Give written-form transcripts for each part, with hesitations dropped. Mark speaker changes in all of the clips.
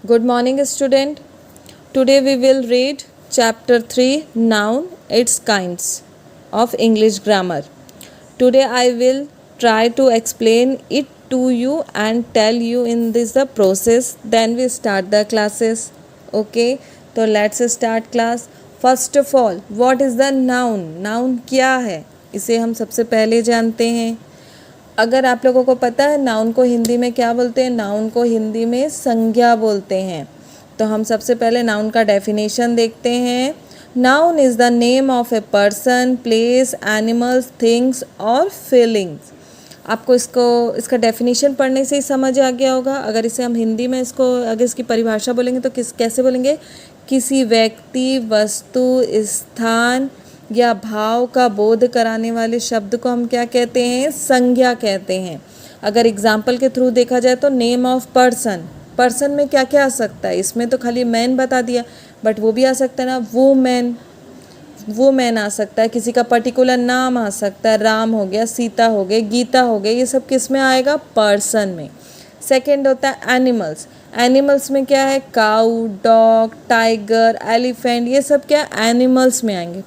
Speaker 1: Good morning, student. Today we will read chapter 3 Noun, its kinds of English grammar. Today I will try to explain it to you and tell you in this the process. Then we start the classes. Okay, so let's start class. First of all, what is the noun? Noun क्या है? इसे हम सबसे पहले जानते हैं. अगर आप लोगों को पता है नाउन को हिंदी में क्या बोलते हैं, नाउन को हिंदी में संज्ञा बोलते हैं. तो हम सबसे पहले नाउन का डेफिनेशन देखते हैं. Noun is the name of a person, place, animals, things और फीलिंग्स. आपको इसका डेफिनेशन पढ़ने से ही समझ आ गया होगा. अगर इसे हम हिंदी में अगर इसकी परिभाषा बोलेंगे तो कैसे बोलेंगे? किसी व्यक्ति, वस्तु, स्थान या भाव का बोध कराने वाले शब्द को हम क्या कहते हैं? संज्ञा कहते हैं. अगर एग्जाम्पल के थ्रू देखा जाए तो नेम ऑफ पर्सन, पर्सन में क्या क्या आ सकता है? इसमें तो खाली मैन बता दिया, बट वो भी आ सकता है ना, वो मैन आ सकता है. किसी का पर्टिकुलर नाम आ सकता है, राम हो गया, सीता हो गई, गीता हो गई. ये सब किस में आएगा? पर्सन में. सेकेंड होता है एनिमल्स. एनिमल्स में क्या है? काऊ, डॉग, टाइगर, एलिफेंट, ये सब क्या एनिमल्स में आएंगे.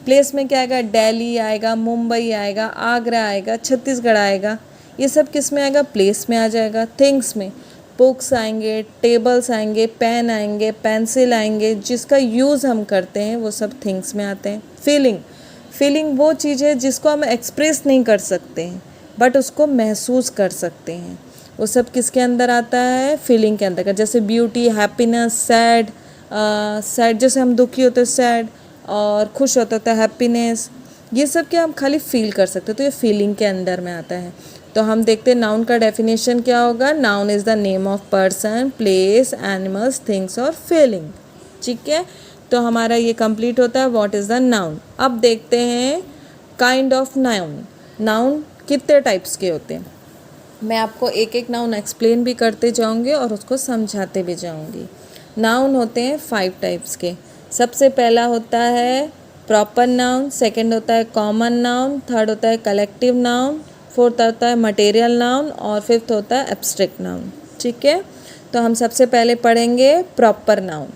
Speaker 1: प्लेस में क्या आएगा? दिल्ली आएगा, मुंबई आएगा, आगरा आएगा, छत्तीसगढ़ आएगा. ये सब किस में आएगा? प्लेस में आ जाएगा. थिंग्स में बुक्स आएंगे, टेबल्स आएंगे, पेन आएंगे, पेंसिल आएंगे. जिसका यूज़ हम करते हैं वो सब थिंग्स में आते हैं. फीलिंग वो चीज़ है जिसको हम एक्सप्रेस नहीं कर सकते हैं बट उसको महसूस कर सकते हैं. वो सब किसके अंदर आता है? फीलिंग के अंदर. जैसे ब्यूटी, हैप्पीनेस, सैड जैसे हम दुखी होते हैं सैड, और खुश होता है हैप्पीनेस. ये सब क्या हम खाली फील कर सकते हैं, तो ये फीलिंग के अंदर में आता है. तो हम देखते हैं नाउन का डेफिनेशन क्या होगा. Noun is the name of person, place, animals, things और फीलिंग. ठीक है, तो हमारा ये कंप्लीट होता है व्हाट इज़ द नाउन. अब देखते हैं काइंड ऑफ नाउन. नाउन कितने टाइप्स के होते हैं? मैं आपको एक एक नाउन एक्सप्लेन भी करते जाऊंगी और उसको समझाते भी जाऊंगी. नाउन होते हैं 5 टाइप्स के. सबसे पहला होता है प्रॉपर नाउन, सेकंड होता है कॉमन नाउन, थर्ड होता है कलेक्टिव नाउन, फोर्थ होता है मटेरियल नाउन और फिफ्थ होता है एब्स्ट्रैक्ट नाउन. ठीक है, तो हम सबसे पहले पढ़ेंगे प्रॉपर नाउन.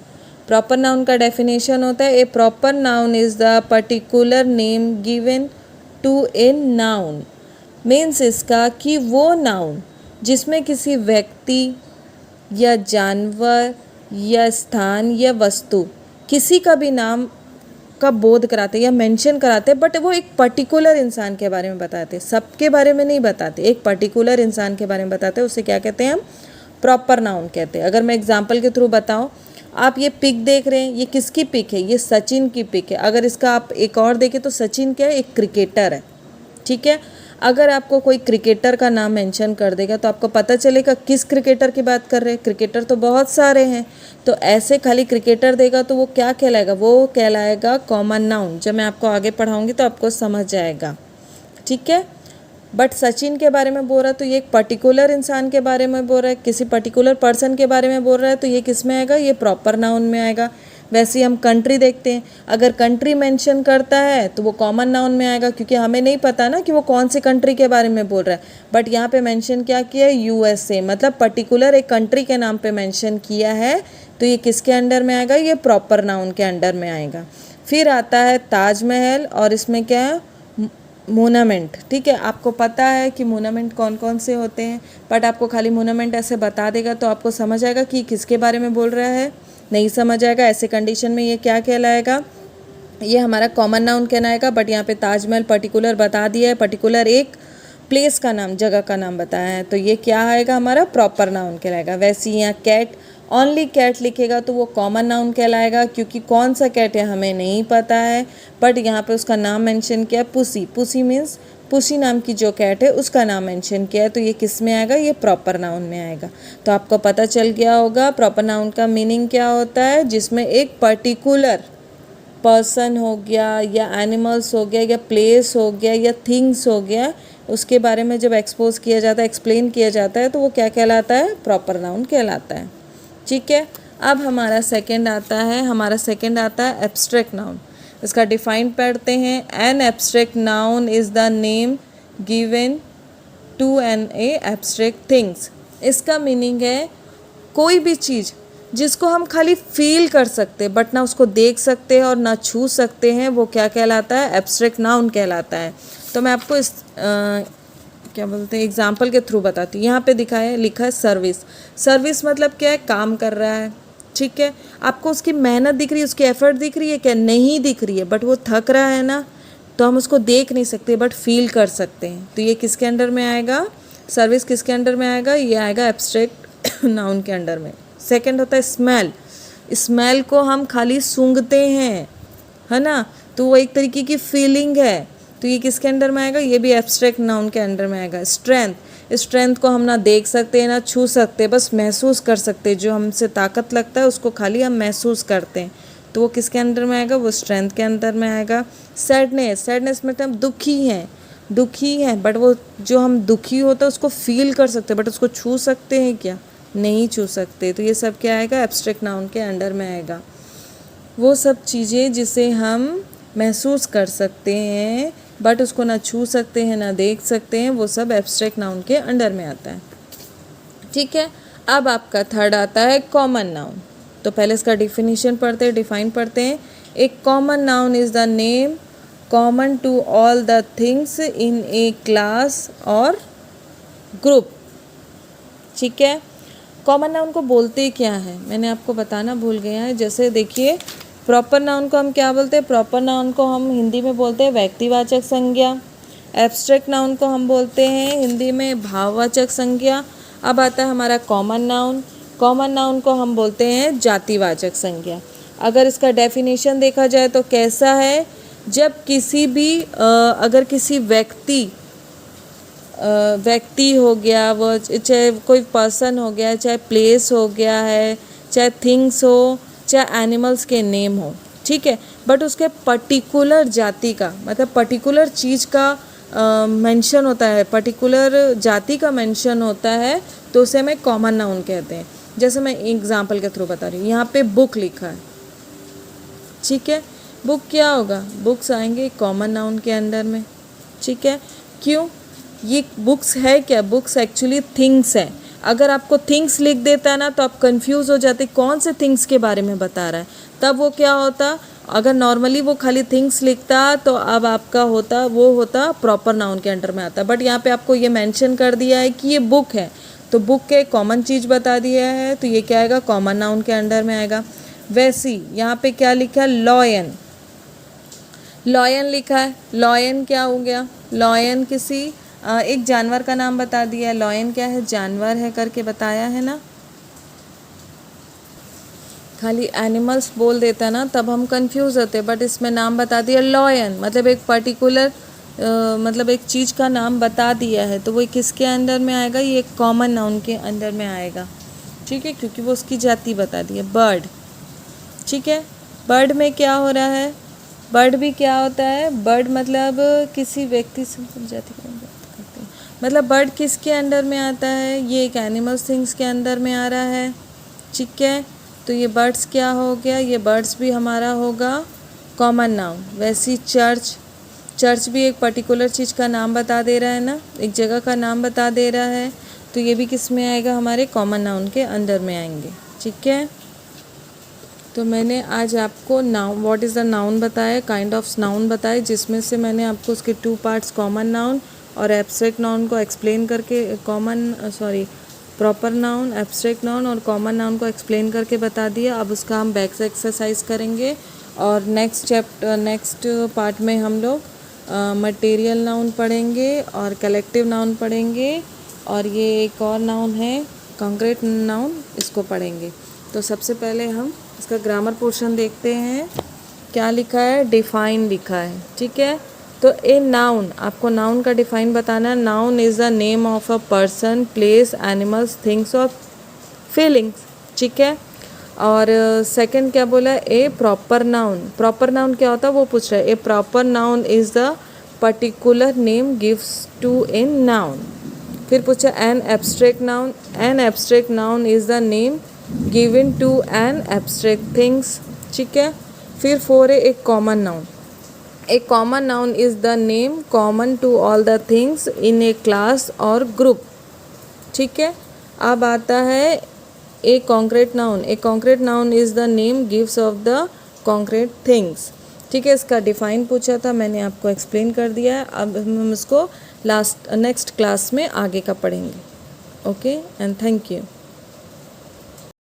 Speaker 1: प्रॉपर नाउन का डेफिनेशन होता है a proper noun is the particular name given to a noun. Means इसका कि वो नाउन जिसमें किसी व्यक्ति या जानवर या स्थान या वस्तु किसी का भी नाम का बोध कराते या मेंशन कराते, बट वो एक पर्टिकुलर इंसान के बारे में बताते, सबके बारे में नहीं बताते, एक पर्टिकुलर इंसान के बारे में बताते, उसे क्या कहते हैं? हम प्रॉपर नाउन कहते हैं. अगर मैं एग्जांपल के थ्रू बताऊं, आप ये पिक देख रहे हैं, ये किसकी पिक है? ये सचिन की पिक है. अगर इसका आप एक और देखें तो सचिन क्या है? एक क्रिकेटर है. ठीक है, अगर आपको कोई क्रिकेटर का नाम मेंशन कर देगा तो आपको पता चलेगा किस क्रिकेटर की बात कर रहे हैं. क्रिकेटर तो बहुत सारे हैं, तो ऐसे खाली क्रिकेटर देगा तो वो क्या कहलाएगा? वो कहलाएगा कॉमन नाउन. जब मैं आपको आगे पढ़ाऊंगी तो आपको समझ जाएगा. ठीक है, बट सचिन के बारे में बोल रहा है तो ये एक पर्टिकुलर इंसान के बारे में बोल रहा है, किसी पर्टिकुलर पर्सन के बारे में बोल रहा है, तो ये किस में आएगा? ये प्रॉपर नाउन में आएगा. वैसे ही हम कंट्री देखते हैं, अगर कंट्री मेंशन करता है तो वो कॉमन नाउन में आएगा, क्योंकि हमें नहीं पता ना कि वो कौन सी कंट्री के बारे में बोल रहा है. बट यहाँ पे मेंशन क्या किया है? USA, मतलब पर्टिकुलर एक कंट्री के नाम पे मेंशन किया है, तो ये किसके अंडर में आएगा? ये प्रॉपर नाउन के अंडर में आएगा. फिर आता है ताजमहल, और इसमें क्या है? मोनामेंट. ठीक है, आपको पता है कि मोनामेंट कौन कौन से होते हैं, बट आपको खाली मोनामेंट ऐसे बता देगा तो आपको समझ आएगा कि किसके बारे में बोल रहा है. नहीं समझ आएगा. ऐसे कंडीशन में ये क्या कहलाएगा? ये हमारा कॉमन नाउन कहलाएगा. बट यहाँ पे ताजमहल पर्टिकुलर बता दिया है, पर्टिकुलर एक प्लेस का नाम, जगह का नाम बताया है, तो ये क्या आएगा? हमारा प्रॉपर नाउन कहलाएगा. वैसे ही यहाँ कैट, ओनली कैट लिखेगा तो वो कॉमन नाउन कहलाएगा, क्योंकि कौन सा कैट है हमें नहीं पता है, बट यहाँ पे उसका नाम मेंशन किया है पुसी मीन्स पुसी नाम की जो कैट है उसका नाम मेंशन किया है, तो ये किस में आएगा? ये प्रॉपर नाउन में आएगा. तो आपको पता चल गया होगा प्रॉपर नाउन का मीनिंग क्या होता है, जिसमें एक पर्टिकुलर पर्सन हो गया या एनिमल्स हो गया या प्लेस हो गया या थिंग्स हो गया, उसके बारे में जब एक्सपोज किया जाता है, एक्सप्लेन किया जाता है, तो वो क्या कहलाता है? प्रॉपर नाउन कहलाता है. ठीक है, अब हमारा सेकंड आता है एब्स्ट्रैक्ट नाउन. इसका डिफाइन पढ़ते हैं. An abstract noun is the name given to an a abstract things. इसका मीनिंग है कोई भी चीज़ जिसको हम खाली फील कर सकते हैं बट ना उसको देख सकते हैं और ना छू सकते हैं, वो क्या कहलाता है? एब्स्ट्रैक्ट नाउन कहलाता है। तो मैं आपको इस क्या बोलते हैं एग्जाम्पल के थ्रू बताती हूँ। यहाँ पे लिखा है सर्विस। सर्विस मतलब क्या है? काम कर रहा है, ठीक है। आपको उसकी मेहनत दिख रही है, उसकी एफर्ट दिख रही है क्या? नहीं दिख रही है, बट वो थक रहा है ना, तो हम उसको देख नहीं सकते बट फील कर सकते हैं। तो ये किसके अंडर में आएगा? सर्विस किसके अंडर में आएगा? ये आएगा एब्स्ट्रैक्ट नाउन के अंडर में। सेकंड होता है स्मेल। स्मेल को हम खाली सूंघते हैं, है ना, तो वो एक तरीके की फीलिंग है, तो ये किसके अंडर में आएगा? ये भी एब्स्ट्रैक्ट नाउन के अंडर में आएगा। स्ट्रेंथ, स्ट्रेंथ को हम ना देख सकते हैं ना छू सकते, बस महसूस कर सकते हैं। जो हमसे ताकत लगता है उसको खाली हम महसूस करते हैं, तो वो किसके अंदर में आएगा? वो स्ट्रेंथ के अंदर में आएगा। सैडनेस, सैडनेस मतलब दुखी हैं, दुखी हैं, बट वो जो हम दुखी होता है उसको फील कर सकते हैं, बट उसको छू सकते हैं क्या? नहीं छू सकते। तो ये सब क्या आएगा? एब्स्ट्रैक्ट नाउन के अंडर में आएगा। वो सब चीज़ें जिसे हम महसूस कर सकते हैं बट उसको ना छू सकते हैं ना देख सकते हैं, वो सब एब्स्ट्रैक्ट नाउन के अंडर में आता है, ठीक है। अब आपका थर्ड आता है कॉमन नाउन। तो पहले इसका डिफिनीशन पढ़ते हैं, डिफाइन पढ़ते हैं। एक common noun is the name common to all the things in a class और ग्रुप, ठीक है। कॉमन नाउन को बोलते क्या है, मैंने आपको बताना भूल गया है। जैसे देखिए, प्रॉपर नाउन को हम क्या बोलते हैं? प्रॉपर नाउन को हम हिंदी में बोलते हैं व्यक्तिवाचक संज्ञा। एब्स्ट्रैक्ट नाउन को हम बोलते हैं हिंदी में भाववाचक संज्ञा। अब आता है हमारा कॉमन नाउन। कॉमन नाउन को हम बोलते हैं जातिवाचक संज्ञा। अगर इसका डेफिनेशन देखा जाए तो कैसा है? जब किसी भी अगर किसी व्यक्ति हो गया, वो चाहे कोई पर्सन हो गया, चाहे प्लेस हो गया है, चाहे थिंग्स हो, चाहे एनिमल्स के नेम हो, ठीक है, बट उसके पर्टिकुलर जाति का मतलब पर्टिकुलर चीज़ का मेंशन होता है, पर्टिकुलर जाति का मेंशन होता है, तो उसे हमें कॉमन नाउन कहते हैं। जैसे मैं एग्जांपल के थ्रू बता रही हूँ, यहाँ पे बुक लिखा है, ठीक है। बुक क्या होगा? बुक्स आएंगे कॉमन नाउन के अंडर में, ठीक है। क्यों? ये बुक्स है क्या? बुक्स एक्चुअली थिंग्स है। अगर आपको थिंग्स लिख देता है ना तो आप कंफ्यूज हो जाते कौन से थिंग्स के बारे में बता रहा है, तब वो क्या होता? अगर नॉर्मली वो खाली थिंग्स लिखता तो अब आपका होता प्रॉपर नाउन के अंडर में आता। बट यहाँ पे आपको ये मेंशन कर दिया है कि ये बुक है, तो बुक के कॉमन चीज़ बता दिया है, तो ये क्या आएगा? कॉमन नाउन के अंडर में आएगा। वैसी यहाँ पे क्या लिखा है? लॉयन, लॉयन लिखा है। लॉयन क्या हो गया? लॉयन किसी एक जानवर का नाम बता दिया। लॉयन क्या है? जानवर है करके बताया है ना। खाली एनिमल्स बोल देता ना तब हम कंफ्यूज होते, बट इसमें नाम बता दिया लॉयन, मतलब एक पर्टिकुलर मतलब एक चीज़ का नाम बता दिया है, तो वो किसके अंदर में आएगा? ये कॉमन नाउन के अंदर में आएगा, ठीक है, क्योंकि वो उसकी जाति बता दी है। बर्ड, ठीक है। बर्ड में क्या हो रहा है? बर्ड भी क्या होता है? बर्ड मतलब किसी व्यक्ति से जाति की बात करते हैं, मतलब बर्ड किसके अंडर में आता है? ये एक एनिमल्स थिंग्स के अंदर में आ रहा है, ठीक है। तो ये बर्ड्स क्या हो गया? ये बर्ड्स भी हमारा होगा कॉमन नाउन। वैसी चर्च, चर्च भी एक पर्टिकुलर चीज़ का नाम बता दे रहा है ना, एक जगह का नाम बता दे रहा है, तो ये भी किस में आएगा? हमारे कॉमन नाउन के अंदर में आएंगे, ठीक है। तो मैंने आज आपको noun, what is the noun बताया, काइंड ऑफ नाउन बताए, जिसमें से मैंने आपको उसके 2 पार्ट्स कॉमन नाउन और एब्स्ट्रैक्ट नाउन को एक्सप्लेन करके प्रॉपर नाउन, एब्स्ट्रैक्ट नाउन और कॉमन नाउन को एक्सप्लेन करके बता दिया। अब उसका हम बैक से एक्सरसाइज करेंगे और नेक्स्ट पार्ट में हम लोग मटेरियल नाउन पढ़ेंगे और कलेक्टिव नाउन पढ़ेंगे, और ये एक और नाउन है कॉन्क्रीट नाउन, इसको पढ़ेंगे। तो सबसे पहले हम इसका ग्रामर पोर्शन देखते हैं। क्या लिखा है? डिफाइन लिखा है, ठीक है। तो ए नाउन, आपको नाउन का डिफाइन बताना है। Noun is the name of a person, place, animals, things और फीलिंग्स, ठीक है। और सेकंड क्या बोला? A proper noun. Proper noun क्या होता है वो पूछ रहा है। A proper noun is the particular name gives to a noun. फिर पूछा an abstract noun. An abstract noun is the name given to an abstract things, ठीक है। फिर 4 है एक common noun. A common noun is the name common to all the things in a class और group, ठीक है। अब आता है a concrete noun, a concrete noun is the name gives of the concrete things. ठीक है, इसका define पूछा था, मैंने आपको एक्सप्लेन कर दिया है। अब हम इसको नेक्स्ट क्लास में आगे का पढ़ेंगे। Okay and thank you.